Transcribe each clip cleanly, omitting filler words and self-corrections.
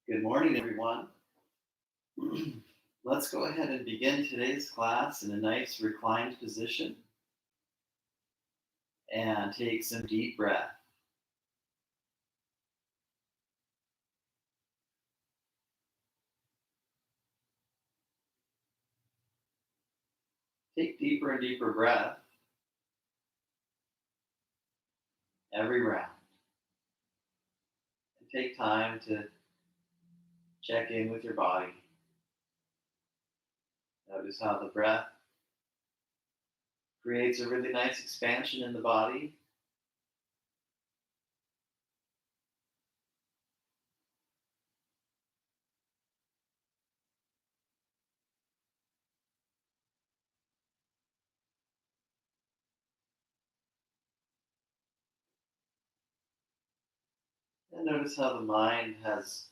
Good morning, everyone. Let's go ahead and begin today's class in a nice reclined position and take some deep breath. Take deeper and deeper breath every round. And take time to check in with your body. Notice how the breath creates a really nice expansion in the body. And notice how the mind has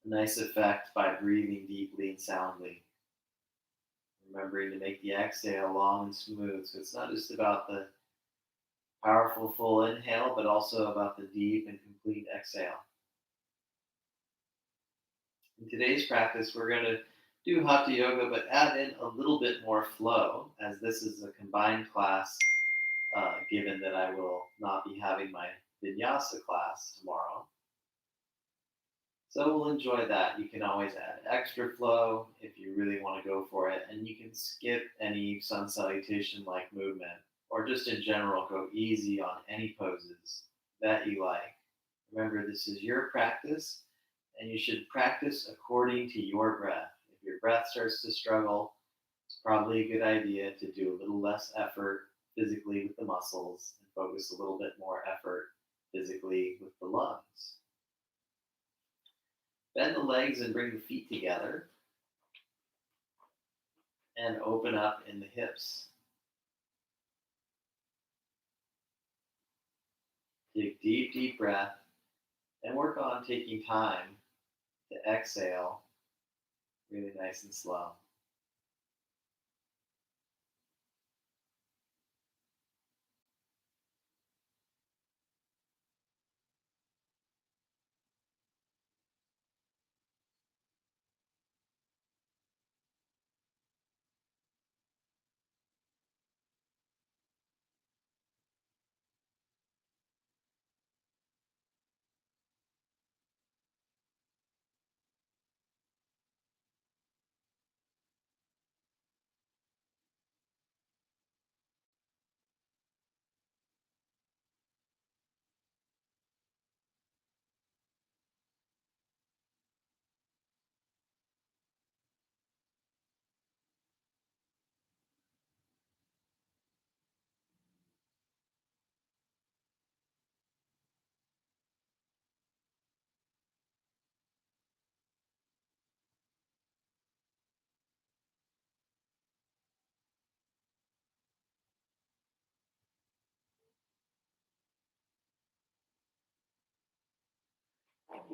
a nice effect by breathing deeply and soundly. Remembering to make the exhale long and smooth. So it's not just about the powerful full inhale, but also about the deep and complete exhale. In today's practice, we're going to do Hatha Yoga, but add in a little bit more flow, as this is a combined class, given that I will not be having my Vinyasa class tomorrow. So we'll enjoy that. You can always add extra flow if you really want to go for it, and you can skip any sun salutation-like movement, or just in general go easy on any poses that you like. Remember, this is your practice, and you should practice according to your breath. If your breath starts to struggle, it's probably a good idea to do a little less effort physically with the muscles and focus a little bit more effort physically with the lungs. Bend the legs and bring the feet together and open up in the hips. Take deep, deep breath and work on taking time to exhale really nice and slow.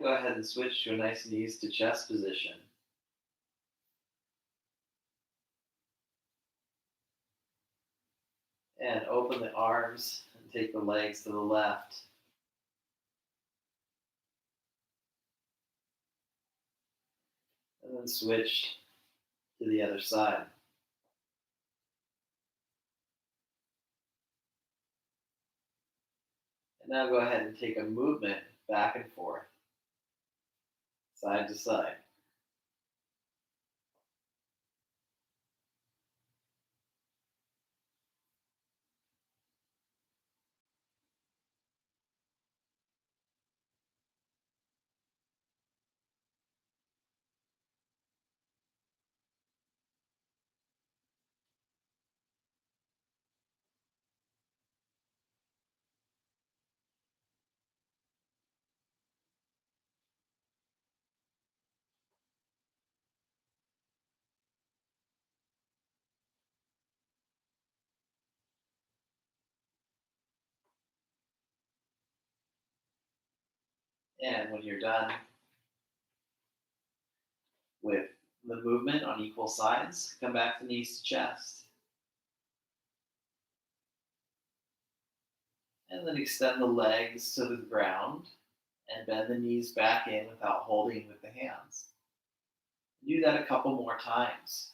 Go ahead and switch to a nice knees to chest position. And open the arms and take the legs to the left. And then switch to the other side. And now go ahead and take a movement back and forth, side to side. And when you're done with the movement on equal sides, come back to knees to chest. And then extend the legs to the ground and bend the knees back in without holding with the hands. Do that a couple more times.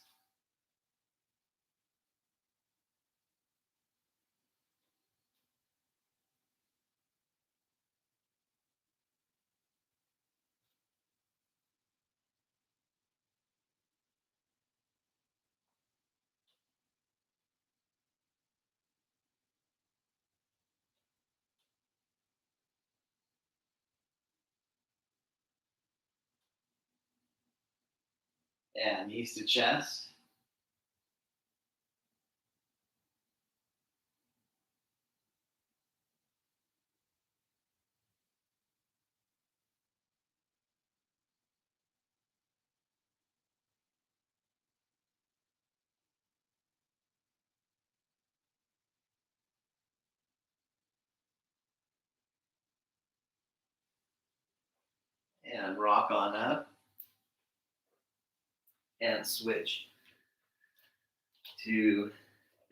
And knees to chest. And rock on up. And switch to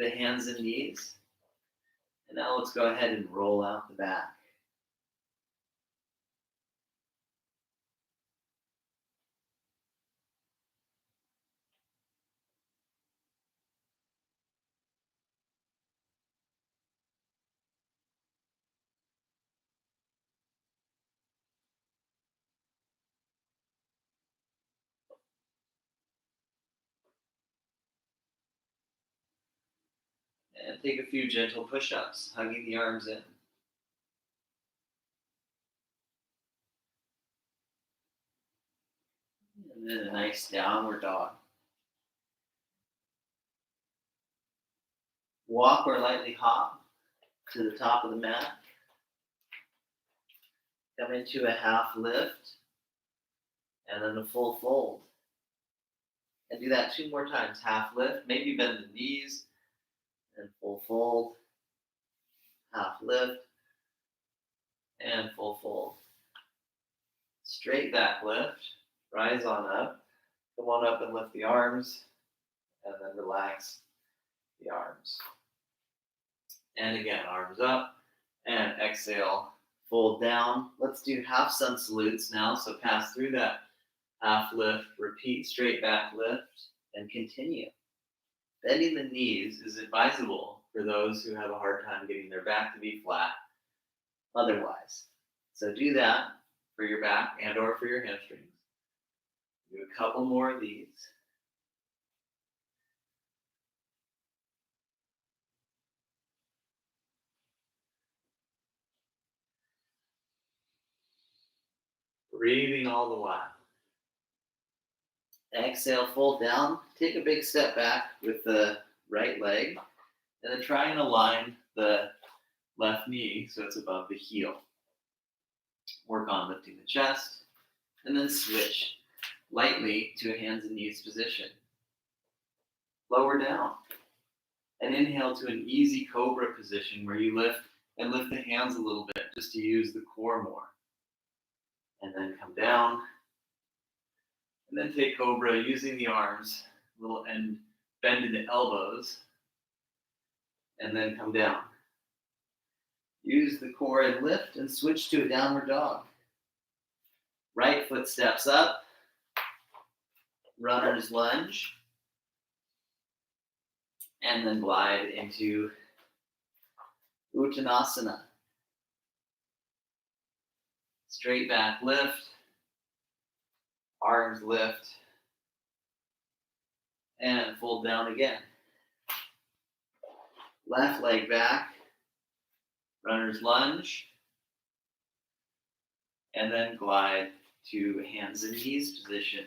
the hands and knees. And now let's go ahead and roll out the back. And take a few gentle push-ups, hugging the arms in. And then a nice downward dog. Walk or lightly hop to the top of the mat. Come into a half lift and then a full fold. And do that 2 more times. Half lift, maybe bend the knees, and full fold. Half lift and full fold. Straight back lift, rise on up. Come on up and lift the arms, and then relax the arms. And again, arms up, and exhale, fold down. Let's do half sun salutes now. So pass through that half lift, repeat straight back lift, and continue. Bending the knees is advisable for those who have a hard time getting their back to be flat otherwise. So do that for your back and or for your hamstrings. Do a couple more of these. Breathing all the while. Exhale, fold down. Take a big step back with the right leg. And then try and align the left knee so it's above the heel. Work on lifting the chest. And then switch lightly to a hands and knees position. Lower down. And inhale to an easy cobra position where you lift the hands a little bit just to use the core more. And then come down. And then take cobra using the arms, and bend in the elbows. And then come down. Use the core and lift and switch to a downward dog. Right foot steps up. Runner's lunge. And then glide into Uttanasana. Straight back lift. Arms lift. And fold down again. Left leg back. Runner's lunge. And then glide to hands and knees position.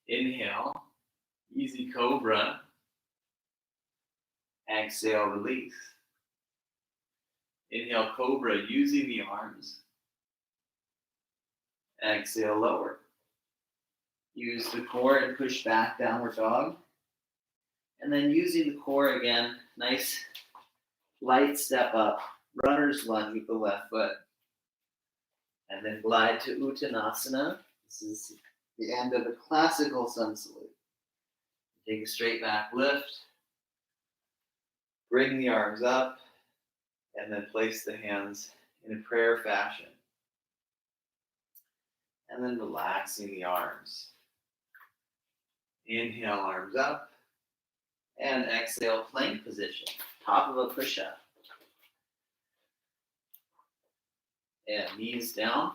Inhale, easy cobra. Exhale, release. Inhale, cobra using the arms. Exhale, lower. Use the core and push back, downward dog. And then using the core again, nice light step up. Runner's lunge with the left foot. And then glide to Uttanasana. This is the end of the classical sun salute. Take a straight back lift. Bring the arms up. And then place the hands in a prayer fashion. And then relaxing the arms. Inhale, arms up. And exhale, plank position. Top of a push-up. And knees down.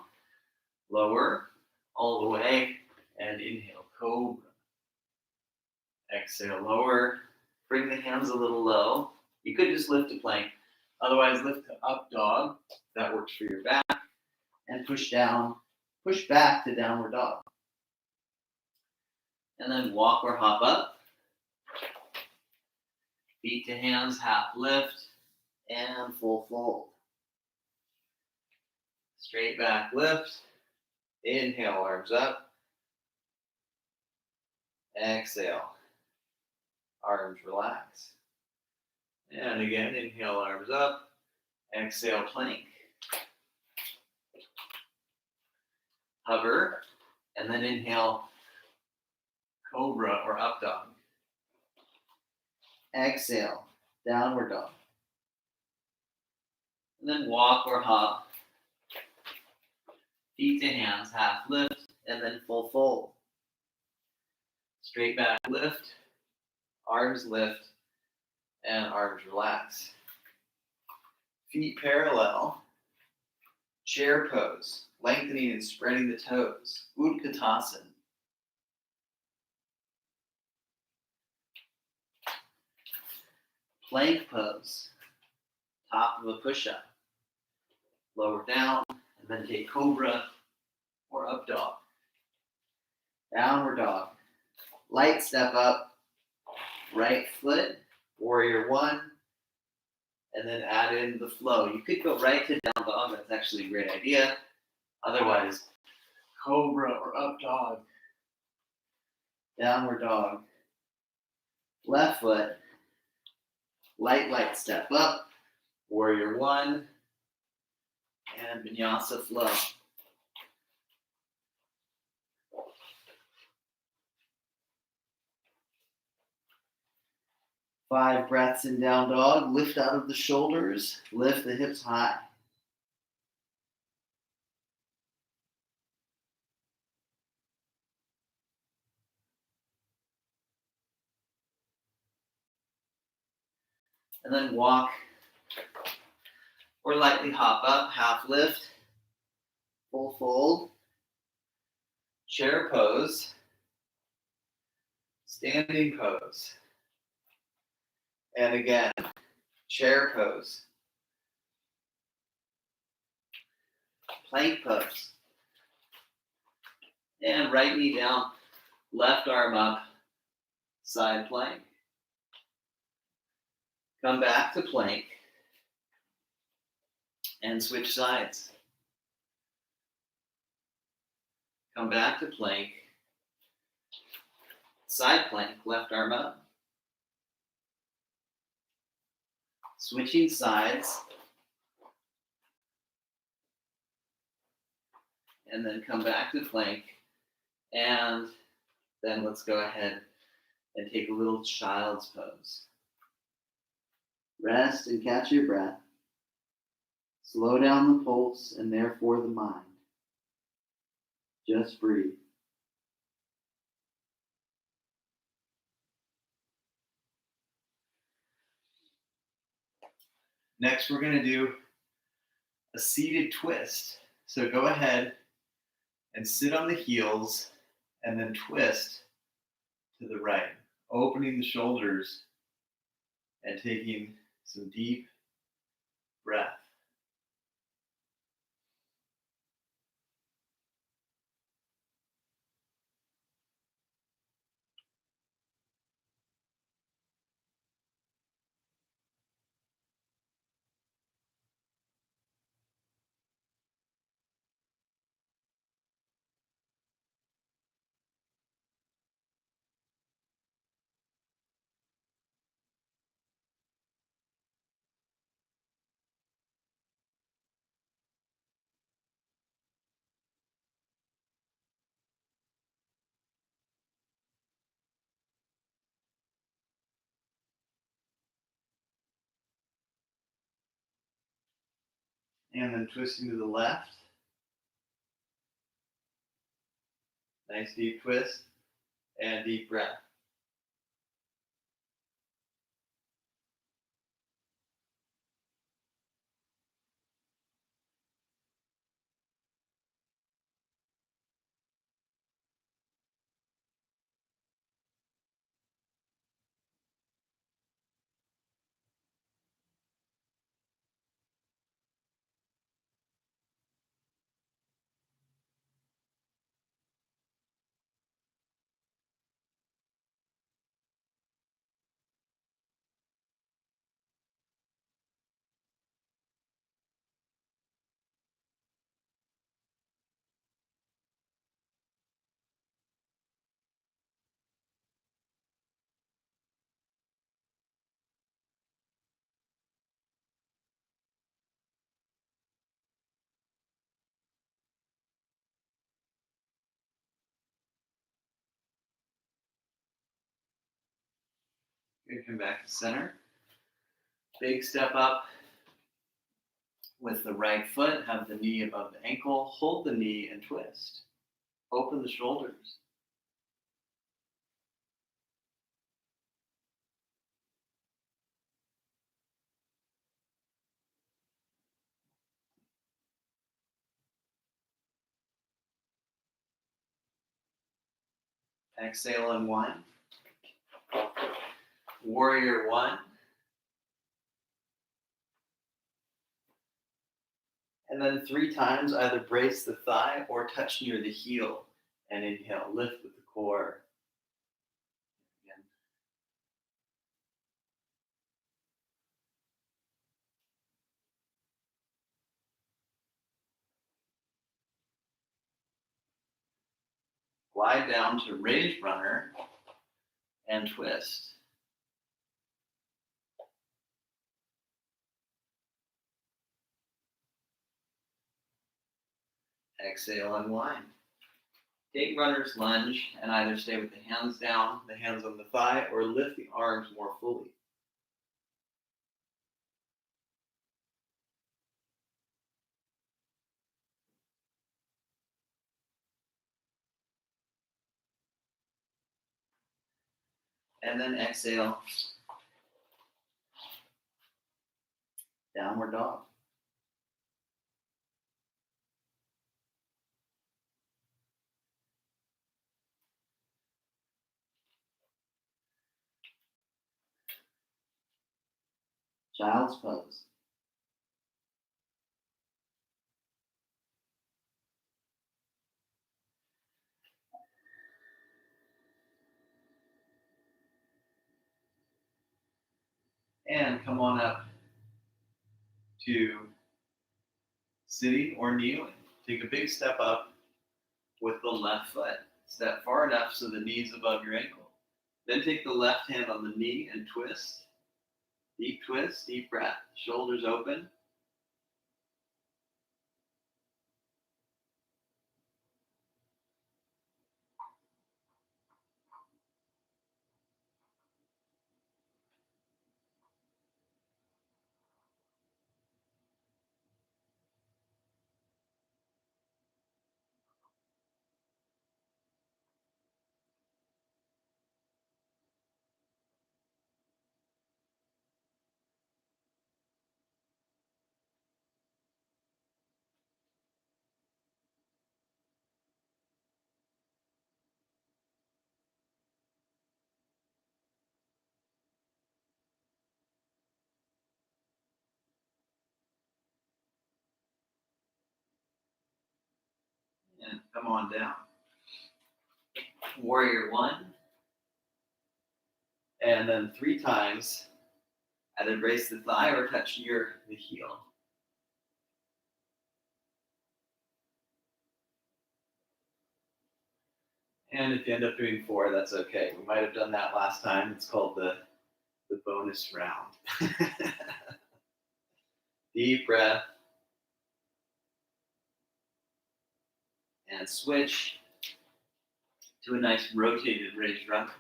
Lower all the way. And inhale, cobra. Exhale, lower. Bring the hands a little low. You could just lift to plank. Otherwise, lift to up dog. That works for your back. And push down. Push back to downward dog. And then walk or hop up. Feet to hands, half lift. And full fold. Straight back lift. Inhale, arms up. Exhale. Arms relax. And again, inhale, arms up. Exhale, plank. Hover. And then inhale, cobra or up dog. Exhale, downward dog. And then walk or hop. Feet to hands, half lift, and then full fold. Straight back lift, arms lift, and arms relax. Feet parallel, chair pose, lengthening and spreading the toes, Utkatasana. Plank pose, top of a push-up. Lower down, and then take cobra or up dog. Downward dog. Light step up, right foot, warrior one, and then add in the flow. You could go right to down dog, that's actually a great idea. Otherwise, cobra or up dog. Downward dog. Left foot, light step up, warrior one, and vinyasa flow. Five breaths in down dog. Lift out of the shoulders. Lift the hips high. And then walk or lightly hop up. Half lift. Full fold. Chair pose. Standing pose. And again, chair pose. Plank pose. And right knee down, left arm up, side plank. Come back to plank and switch sides. Come back to plank, side plank, left arm up. Switching sides. And then come back to plank. And then let's go ahead and take a little child's pose. Rest and catch your breath. Slow down the pulse and therefore the mind. Just breathe. Next, we're going to do a seated twist. So go ahead and sit on the heels and then twist to the right, opening the shoulders and taking some deep breath. And then twisting to the left. Nice deep twist and deep breath. Good, come back to center. Big step up with the right foot. Have the knee above the ankle. Hold the knee and twist. Open the shoulders. Exhale, unwind. Warrior one. And then 3 times, either brace the thigh or touch near the heel. And inhale, lift with the core. Again. Glide down to raised runner and twist. Exhale, unwind. Take runner's lunge and either stay with the hands down, the hands on the thigh, or lift the arms more fully. And then exhale, downward dog. Child's pose. And come on up to sitting or kneeling. Take a big step up with the left foot. Step far enough so the knee's above your ankle. Then take the left hand on the knee and twist. Deep twist, deep breath. Shoulders open. And come on down. Warrior one. And then 3 times, either brace the thigh or touch near the heel. And if you end up doing 4, that's okay. We might have done that last time. It's called the bonus round. Deep breath. And switch to a nice rotated raised runner.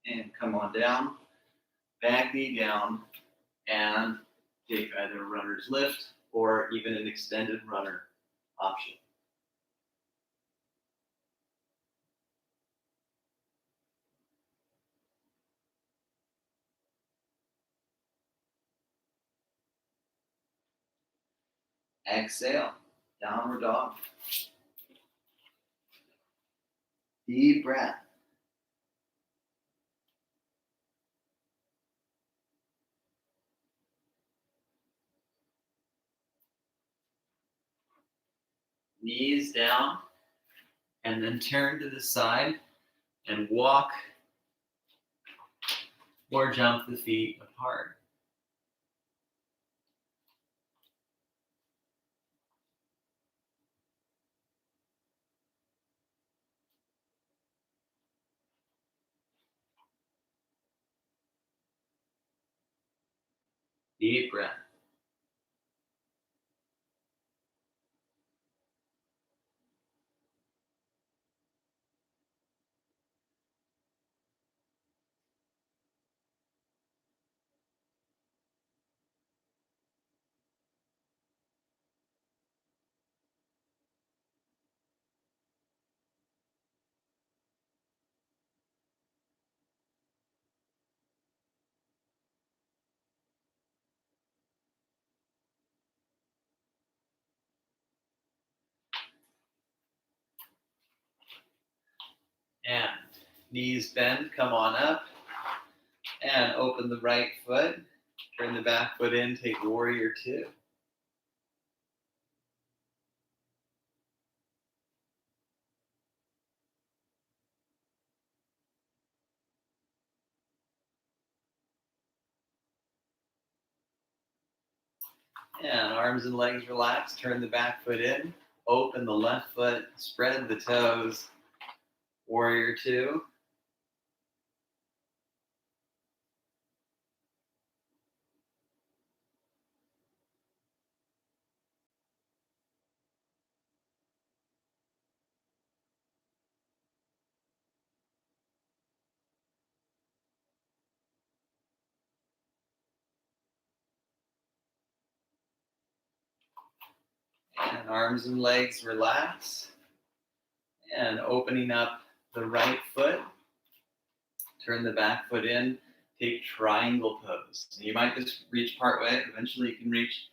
And come on down, back knee down, and take either a runner's lift or even an extended runner option. Exhale, downward dog. Deep breath. Knees down, and then turn to the side and walk or jump the feet apart. Deep breath. And knees bend, come on up, and open the right foot. Turn the back foot in, take warrior two. And arms and legs relaxed, turn the back foot in, open the left foot, spread the toes, warrior two. And arms and legs relax. And opening up the right foot, turn the back foot in, take triangle pose. You might just reach part way, eventually you can reach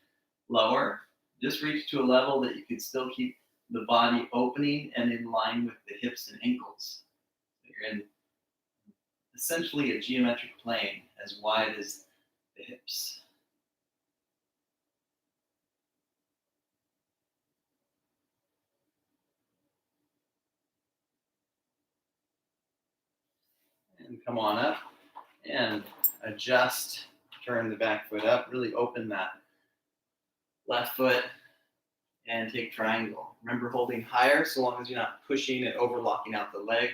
lower. Just reach to a level that you can still keep the body opening and in line with the hips and ankles. So you're in essentially a geometric plane as wide as the hips. And come on up and adjust, turn the back foot up, really open that left foot and take triangle. Remember holding higher so long as you're not pushing and overlocking out the leg.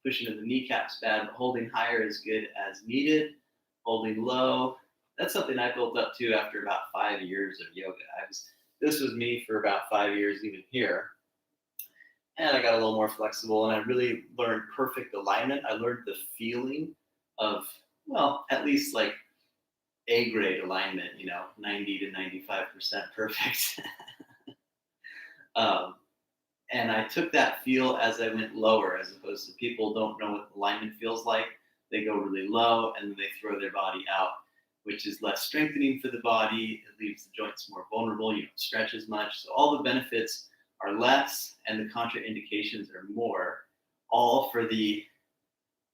Pushing to the kneecaps bad, but holding higher is good as needed. Holding low, that's something I built up to after about 5 years of yoga. This was me for about 5 years even here. And I got a little more flexible and I really learned perfect alignment. I learned the feeling of, well, at least like A grade alignment, 90 to 95% perfect. And I took that feel as I went lower, as opposed to people don't know what alignment feels like. They go really low and then they throw their body out, which is less strengthening for the body. It leaves the joints more vulnerable. You don't stretch as much. So all the benefits are less and the contraindications are more, all for the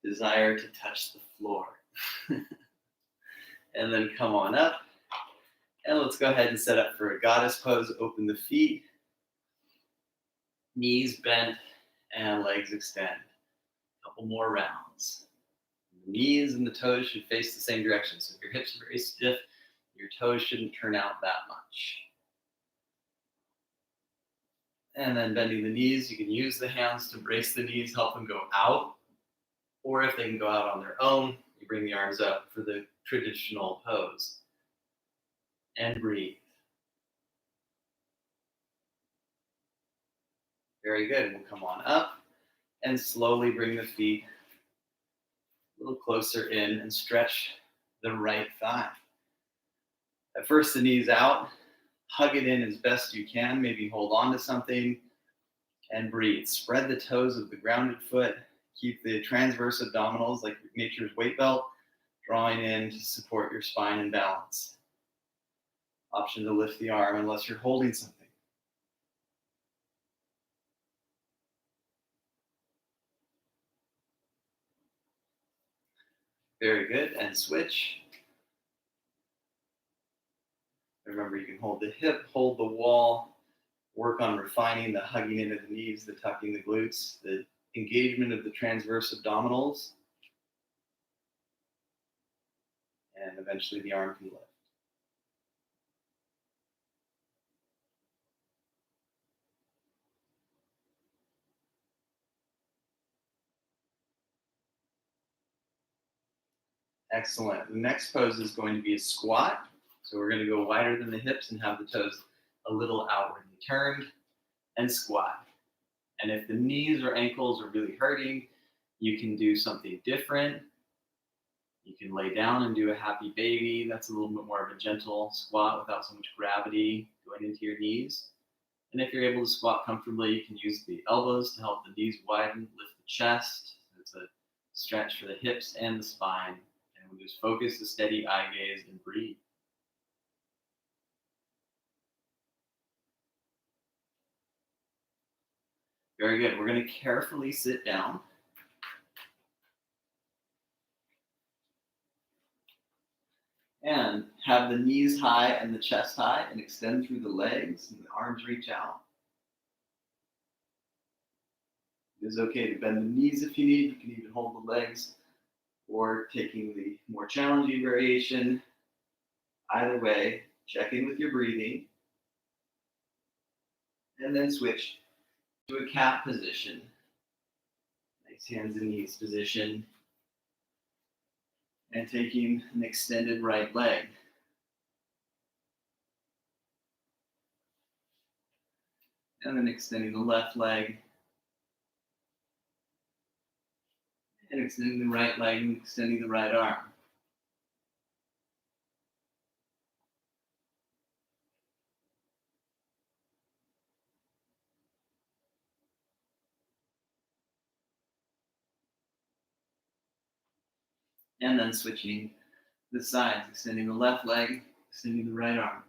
desire to touch the floor. And then come on up. And let's go ahead and set up for a goddess pose. Open the feet. Knees bent and legs extend. A couple more rounds. The knees and the toes should face the same direction. So if your hips are very stiff, your toes shouldn't turn out that much. And then bending the knees, you can use the hands to brace the knees, help them go out. Or if they can go out on their own, you bring the arms up for the traditional pose. And breathe. Very good. We'll come on up and slowly bring the feet a little closer in and stretch the right thigh. At first, the knees out, hug it in as best you can, maybe hold on to something and breathe. Spread the toes of the grounded foot, keep the transverse abdominals like nature's weight belt, drawing in to support your spine and balance. Option to lift the arm unless you're holding something. Very good, and switch. Remember, you can hold the hip, hold the wall, work on refining the hugging into the knees, the tucking the glutes, the engagement of the transverse abdominals, and eventually the arm can lift. Excellent. The next pose is going to be a squat. So we're going to go wider than the hips and have the toes a little outwardly turned and squat. And if the knees or ankles are really hurting, you can do something different. You can lay down and do a happy baby. That's a little bit more of a gentle squat without so much gravity going into your knees. And if you're able to squat comfortably, you can use the elbows to help the knees widen, lift the chest. It's a stretch for the hips and the spine. And we'll just focus the steady eye gaze and breathe. Very good. We're going to carefully sit down. And have the knees high and the chest high and extend through the legs and the arms reach out. It is okay to bend the knees if you need. You can even hold the legs or taking the more challenging variation. Either way, check in with your breathing. And then switch to a cat position. Nice hands and knees position. And taking an extended right leg. And then extending the left leg. And extending the right leg and extending the right arm. And then switching the sides, extending the left leg, extending the right arm.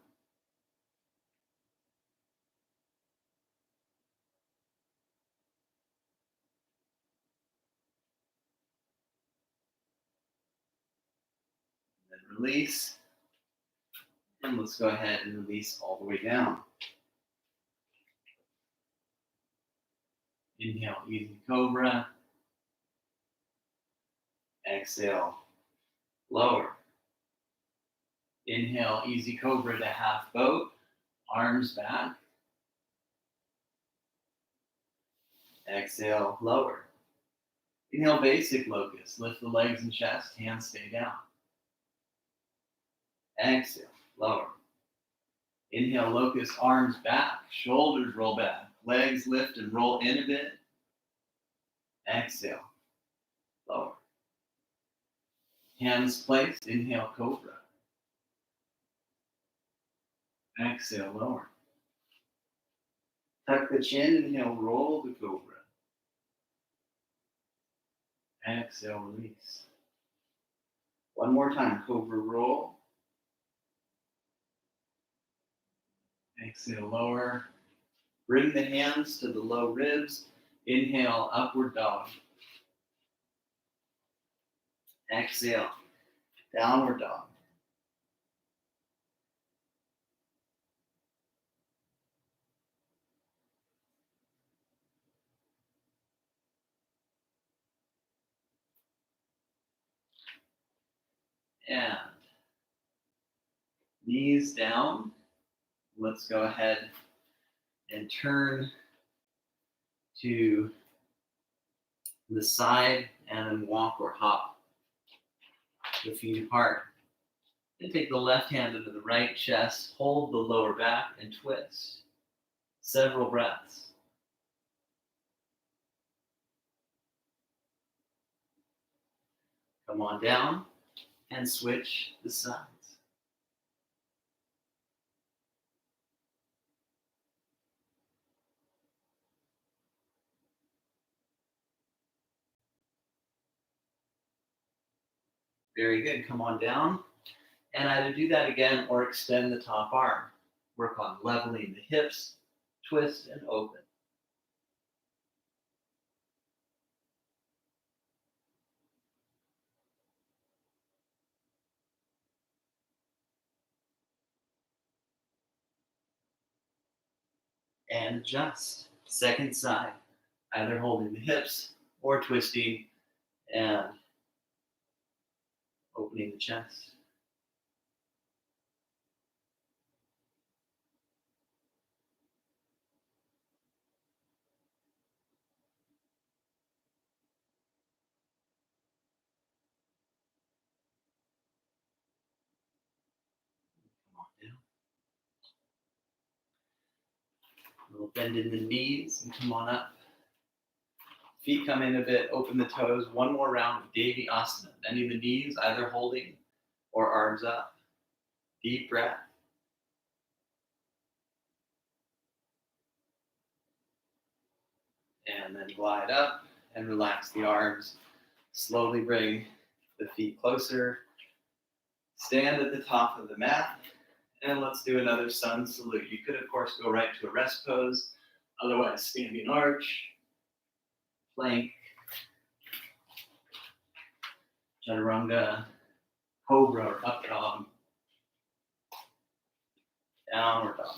And then release. And let's go ahead and release all the way down. Inhale, easy cobra. Exhale, lower. Inhale, easy cobra to half boat. Arms back. Exhale, lower. Inhale, basic locust. Lift the legs and chest. Hands stay down. Exhale, lower. Inhale, locust, arms back. Shoulders roll back. Legs lift and roll in a bit. Exhale, lower. Hands placed. Inhale, cobra. Exhale, lower. Tuck the chin. Inhale, roll the cobra. Exhale, release. One more time. Cobra roll. Exhale, lower. Bring the hands to the low ribs. Inhale, upward dog. Exhale, downward dog. And knees down. Let's go ahead and turn to the side and then walk or hop the feet apart. Then take the left hand into the right chest, hold the lower back and twist. Several breaths. Come on down and switch the sides. Very good. Come on down and either do that again or extend the top arm. Work on leveling the hips, twist and open. And adjust. Second side, either holding the hips or twisting and opening the chest. Come on down. A little bend in the knees and come on up. Feet come in a bit, open the toes. One more round of Devi Asana. Bending the knees, either holding or arms up. Deep breath. And then glide up and relax the arms. Slowly bring the feet closer. Stand at the top of the mat. And let's do another sun salute. You could, of course, go right to a rest pose. Otherwise, standing arch, plank, chaturanga, cobra or up dog, downward dog.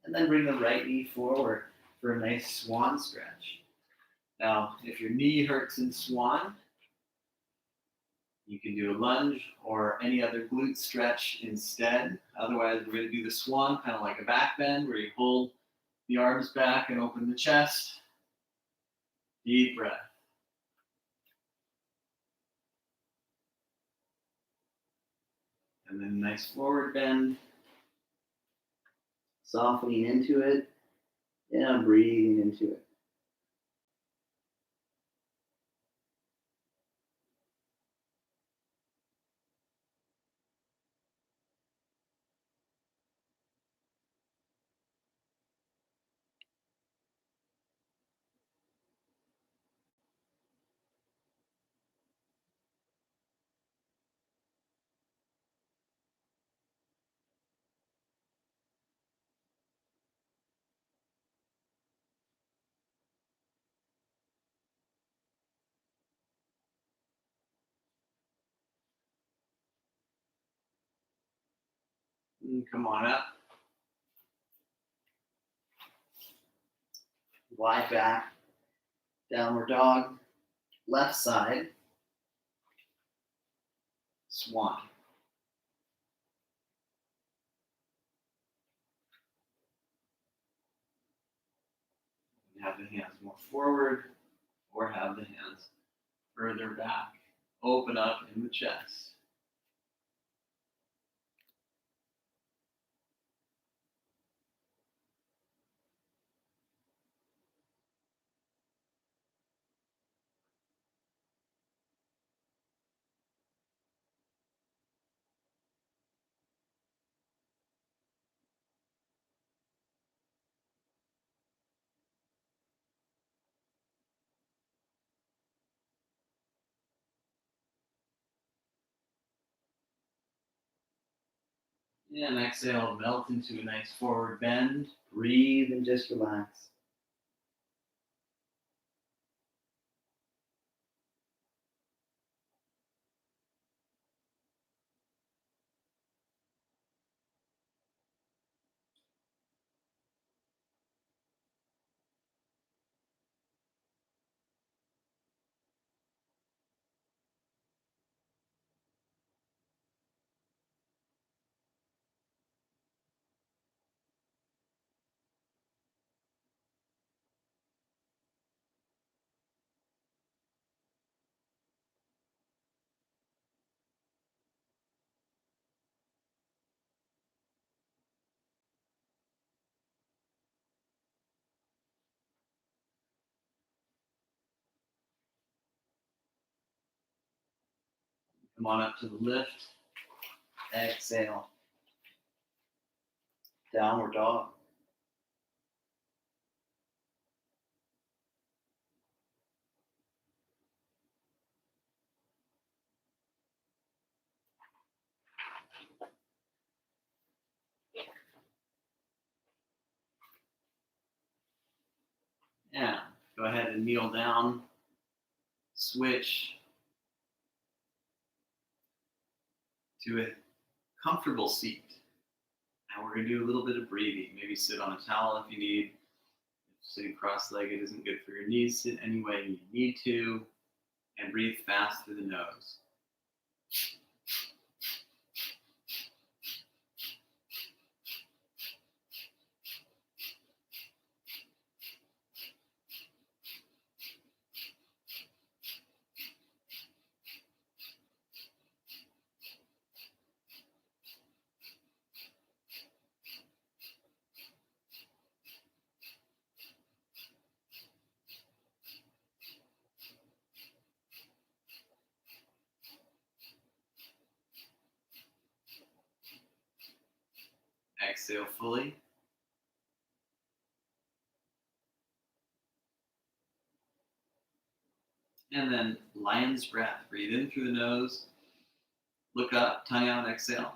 And then bring the right knee forward for a nice swan stretch. Now, if your knee hurts in swan, you can do a lunge or any other glute stretch instead. Otherwise, we're going to do the swan, kind of like a back bend, where you hold the arms back and open the chest. Deep breath. And then nice forward bend. Softening into it. And breathing into it. And come on up. Lie back. Downward dog. Left side. Swan. Have the hands more forward or have the hands further back. Open up in the chest. And exhale, melt into a nice forward bend. Breathe and just relax. Come on up to the lift. Exhale. Downward dog. Yeah, go ahead and kneel down. Switch to a comfortable seat. Now we're going to do a little bit of breathing. Maybe sit on a towel if you need. If sitting cross-legged isn't good for your knees, sit any way you need to, and breathe fast through the nose. Exhale fully. And then lion's breath. Breathe in through the nose. Look up, tongue out, exhale.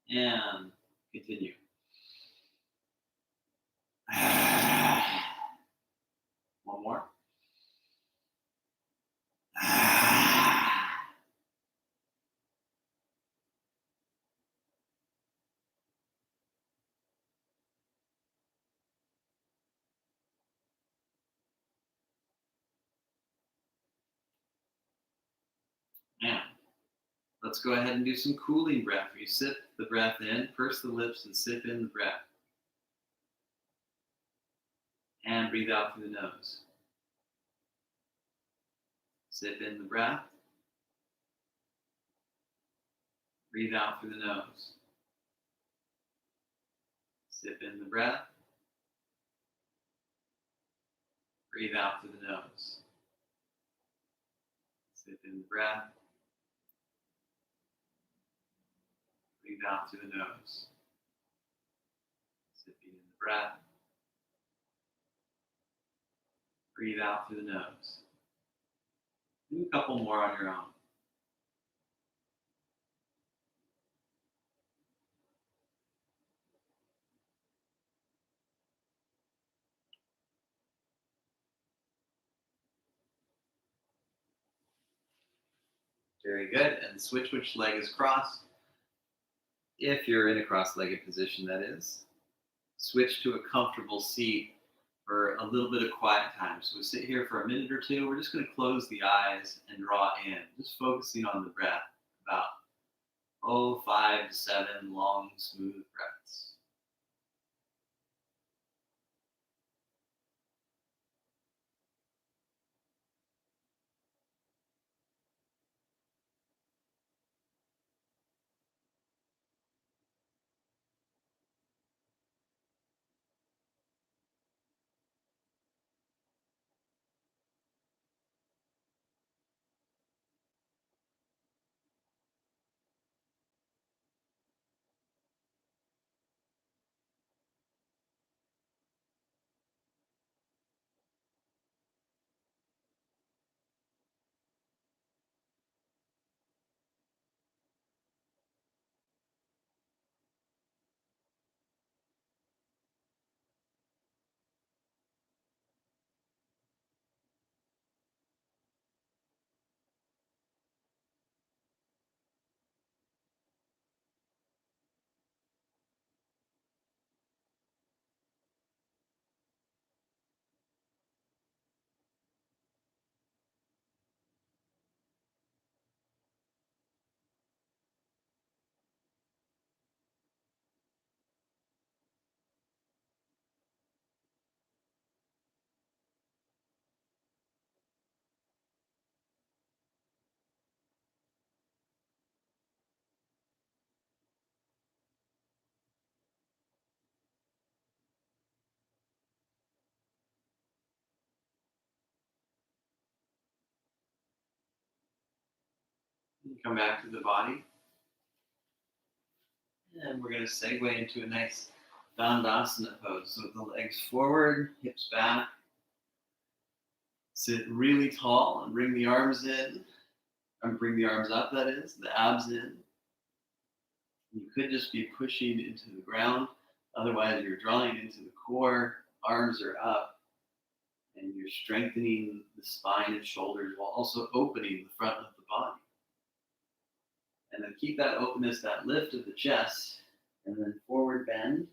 And continue. One more. Now, let's go ahead and do some cooling breath. You sip the breath in, purse the lips, and sip in the breath. And breathe out through the nose. Sip in the breath. Breathe out through the nose. Sip in the breath. Breathe out through the nose. Sip in the breath. Breathe out through the nose. Sipping in the breath. Breathe out through the nose. Do a couple more on your own. Very good. And switch which leg is crossed. If you're in a cross-legged position, that is. Switch to a comfortable seat for a little bit of quiet time. So we sit here for a minute or two. We're just going to close the eyes and draw in, just focusing on the breath. About 5 to 7 long, smooth breaths. Come back to the body. And we're going to segue into a nice Dandasana pose. So with the legs forward, hips back. Sit really tall and bring the arms in. And bring the arms up, that is, the abs in. You could just be pushing into the ground. Otherwise, you're drawing into the core, arms are up, and you're strengthening the spine and shoulders while also opening the front of the body. And then keep that openness, that lift of the chest, and then forward bend.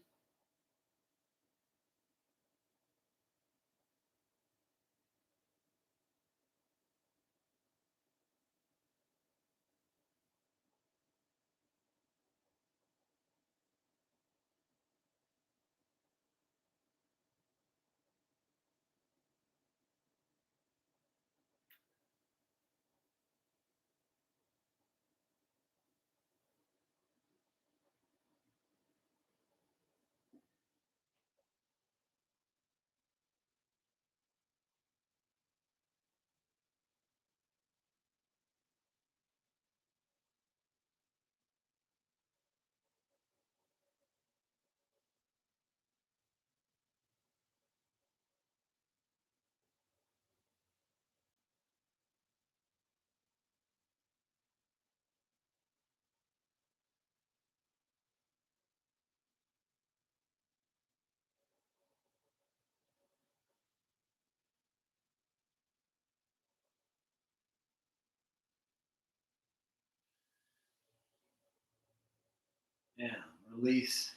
And release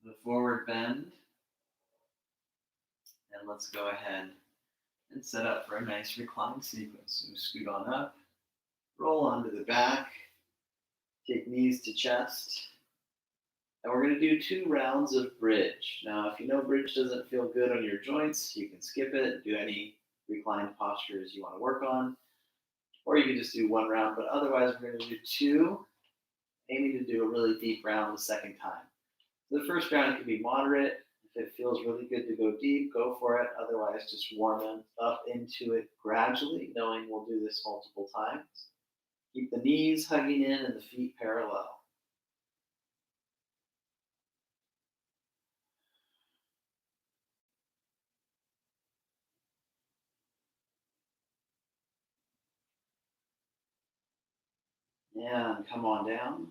the forward bend. And let's go ahead and set up for a nice recline sequence. So scoot on up, roll onto the back, take knees to chest. And we're going to do 2 rounds of bridge. Now, if you know bridge doesn't feel good on your joints, you can skip it, do any reclined postures you want to work on, or you can just do 1 round. But otherwise, we're going to do 2, aiming to do a really deep round the second time. So the first round can be moderate. If it feels really good to go deep, go for it. Otherwise, just warm up into it gradually, knowing we'll do this multiple times. Keep the knees hugging in and the feet parallel. And come on down.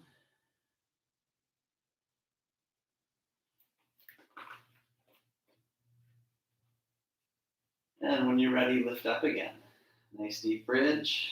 And when you're ready, lift up again. Nice deep bridge.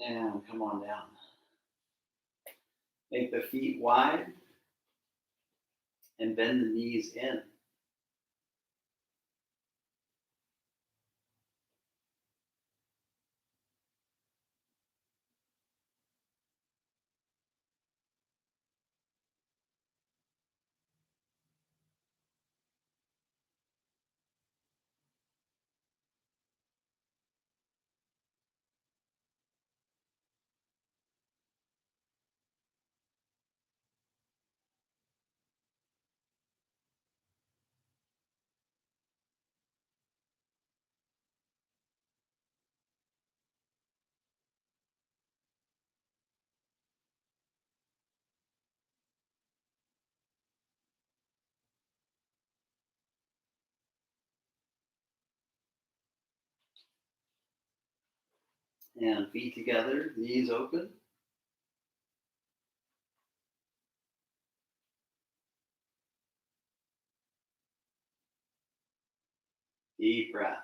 And come on down. Make the feet wide and bend the knees in. And feet together, knees open. Deep breath.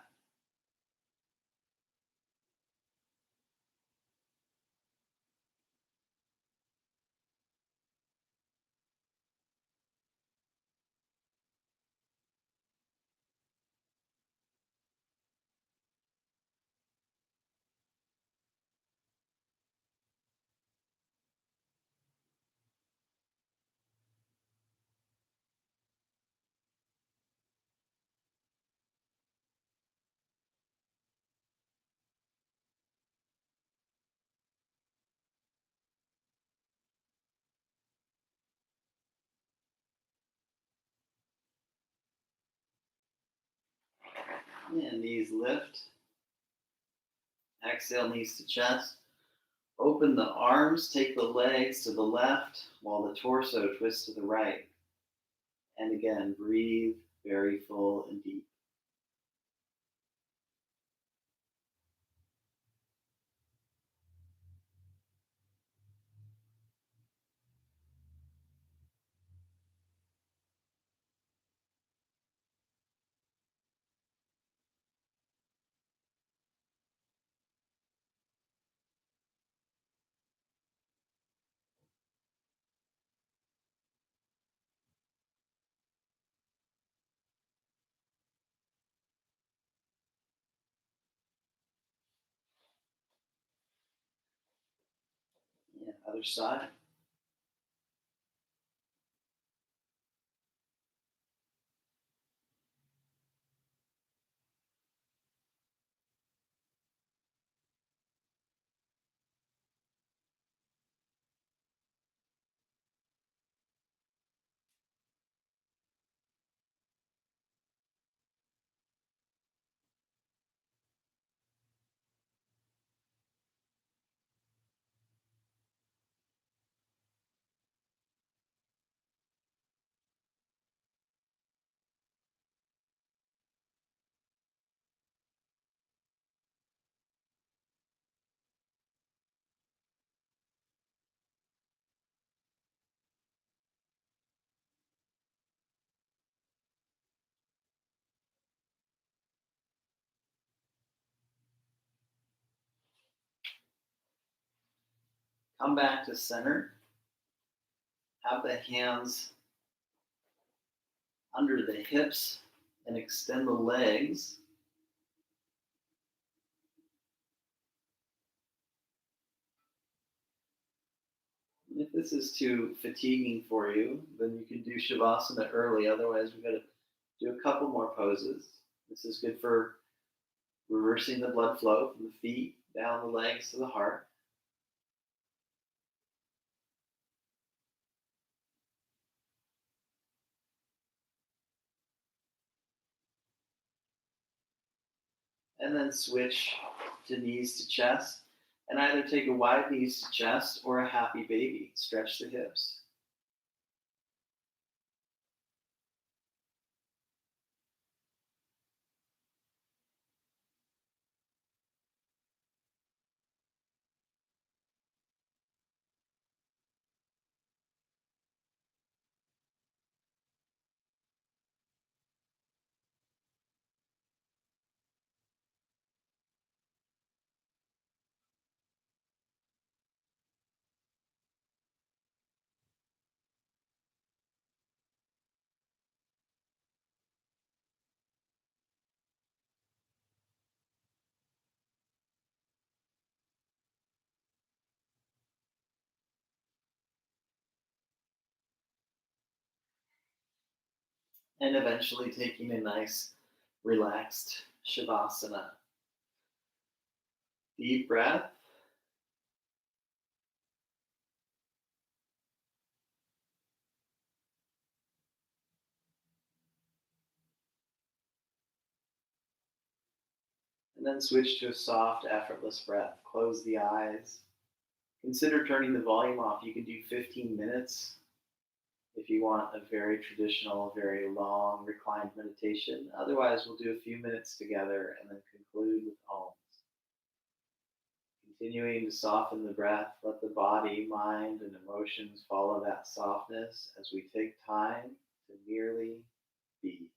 And knees lift. Exhale, knees to chest. Open the arms, take the legs to the left while the torso twists to the right. And again, breathe very full and deep. Yeah, other side. Come back to center. Have the hands under the hips and extend the legs. If this is too fatiguing for you, then you can do Shavasana early. Otherwise, we've got to do a couple more poses. This is good for reversing the blood flow from the feet down the legs to the heart. And then switch to knees to chest. And either take a wide knees to chest or a happy baby. Stretch the hips. And eventually taking a nice, relaxed Shavasana. Deep breath. And then switch to a soft, effortless breath. Close the eyes. Consider turning the volume off. You can do 15 minutes if you want a very traditional, very long reclined meditation. Otherwise, we'll do a few minutes together and then conclude with Om. Continuing to soften the breath, let the body, mind, and emotions follow that softness as we take time to merely be.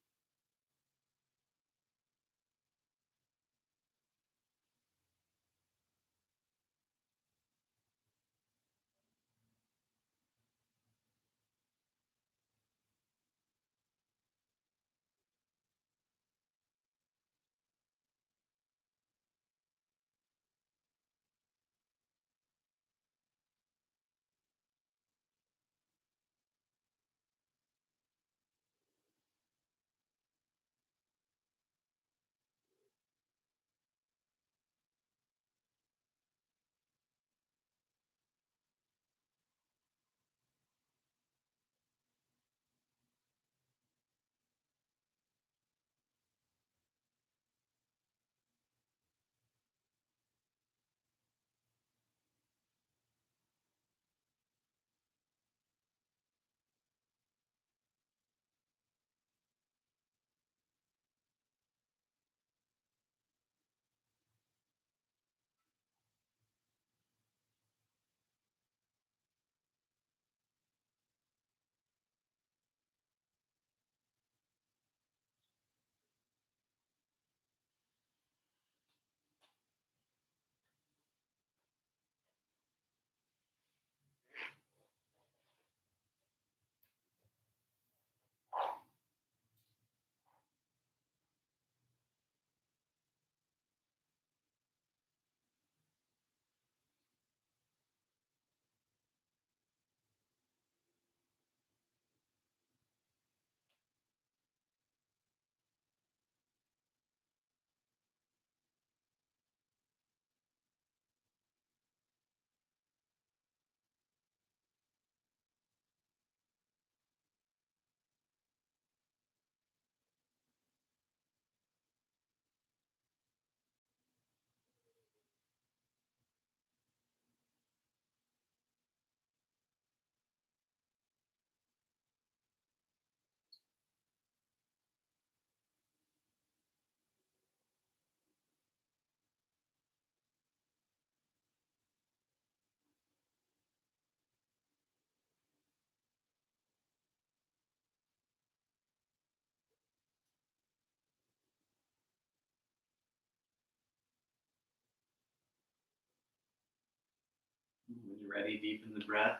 you're ready, deepen the breath.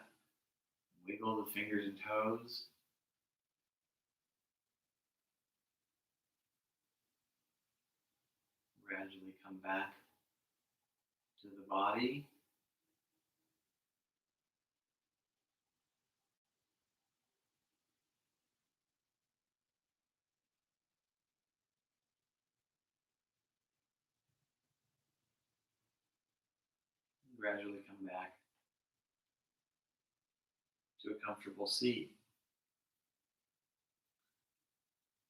Wiggle the fingers and toes. Gradually come back to the body. Gradually come back to a comfortable seat.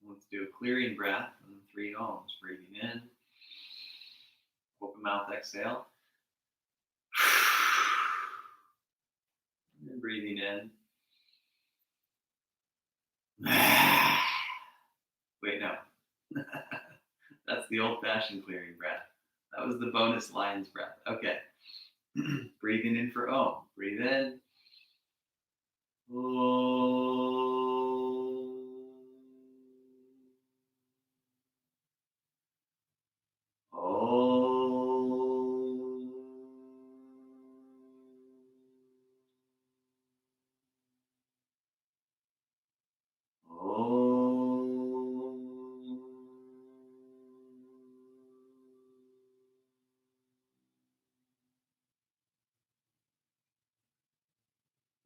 Let's do a clearing breath and 3 ohms. Breathing in, open mouth, exhale. And then breathing in. Wait, no. That's the old-fashioned clearing breath. That was the bonus lion's breath. Okay. Breathing in for Om. Breathe in.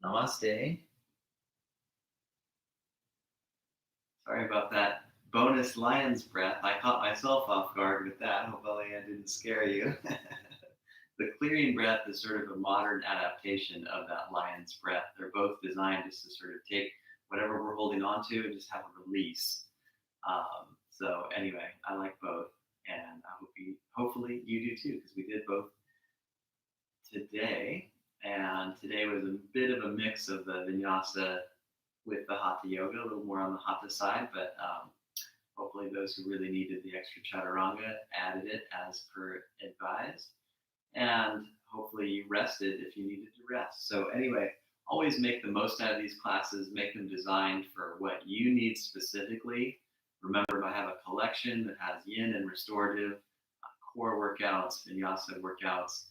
Namaste. Sorry about that bonus lion's breath. I caught myself off guard with that. Hopefully I didn't scare you. The clearing breath is sort of a modern adaptation of that lion's breath. They're both designed just to sort of take whatever we're holding on to and just have a release. So anyway, I like both, and hopefully you do too, because we did both today. And today was a bit of a mix of the vinyasa with the Hatha yoga, a little more on the Hatha side, but hopefully those who really needed the extra chaturanga added it as per advised. And hopefully you rested if you needed to rest. So anyway, always make the most out of these classes, make them designed for what you need specifically. Remember, I have a collection that has yin and restorative, core workouts, vinyasa workouts,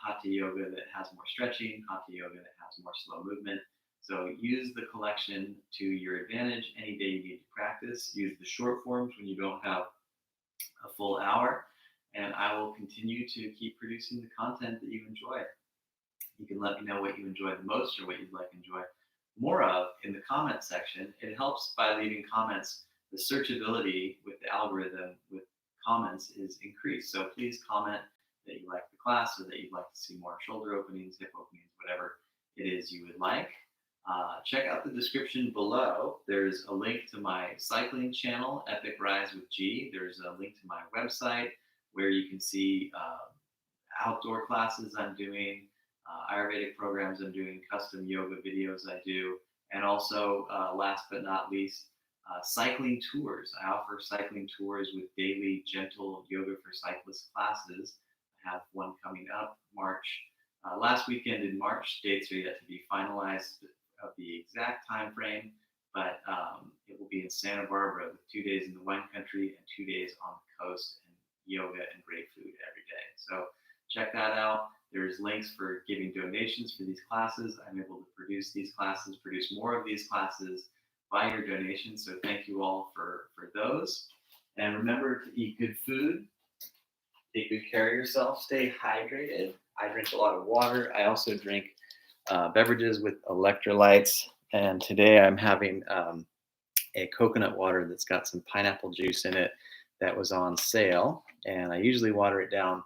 Hatha yoga that has more stretching, Hatha yoga that has more slow movement. So use the collection to your advantage any day you need to practice. Use the short forms when you don't have a full hour, and I will continue to keep producing the content that you enjoy. You can let me know what you enjoy the most or what you'd like to enjoy more of in the comment section. It helps by leaving comments. The searchability with the algorithm with comments is increased. So please comment that you like the class or that you'd like to see more shoulder openings, hip openings, whatever it is you would like. Check out the description below. There's a link to my cycling channel, Epic Rise with G. There's a link to my website where you can see outdoor classes I'm doing, Ayurvedic programs I'm doing, custom yoga videos I do, and also, last but not least, cycling tours. I offer cycling tours with daily gentle yoga for cyclists classes. I have one coming up last weekend in March. Dates are yet to be finalized of the exact time frame, but it will be in Santa Barbara with 2 days in the wine country and 2 days on the coast, and yoga and great food every day. So check that out. There's links for giving donations for these classes. I'm able to produce these classes, produce more of these classes by your donations. So thank you all for those. And remember to eat good food, take good care of yourself, stay hydrated. I drink a lot of water. I also drink beverages with electrolytes. And today I'm having a coconut water that's got some pineapple juice in it that was on sale. And I usually water it down,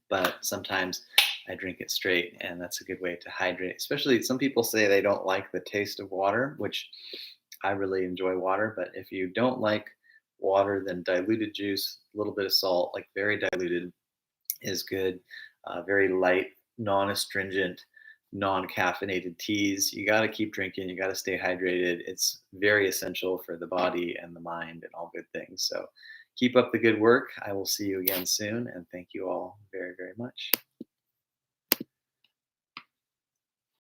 but sometimes I drink it straight, and that's a good way to hydrate. Especially some people say they don't like the taste of water, which I really enjoy water. But if you don't like water, then diluted juice, a little bit of salt, like very diluted, is good. Very light, non-astringent, non-caffeinated teas. You got to keep drinking. You got to stay hydrated. It's very essential for the body and the mind and all good things. So keep up the good work. I will see you again soon, and thank you all very, very much.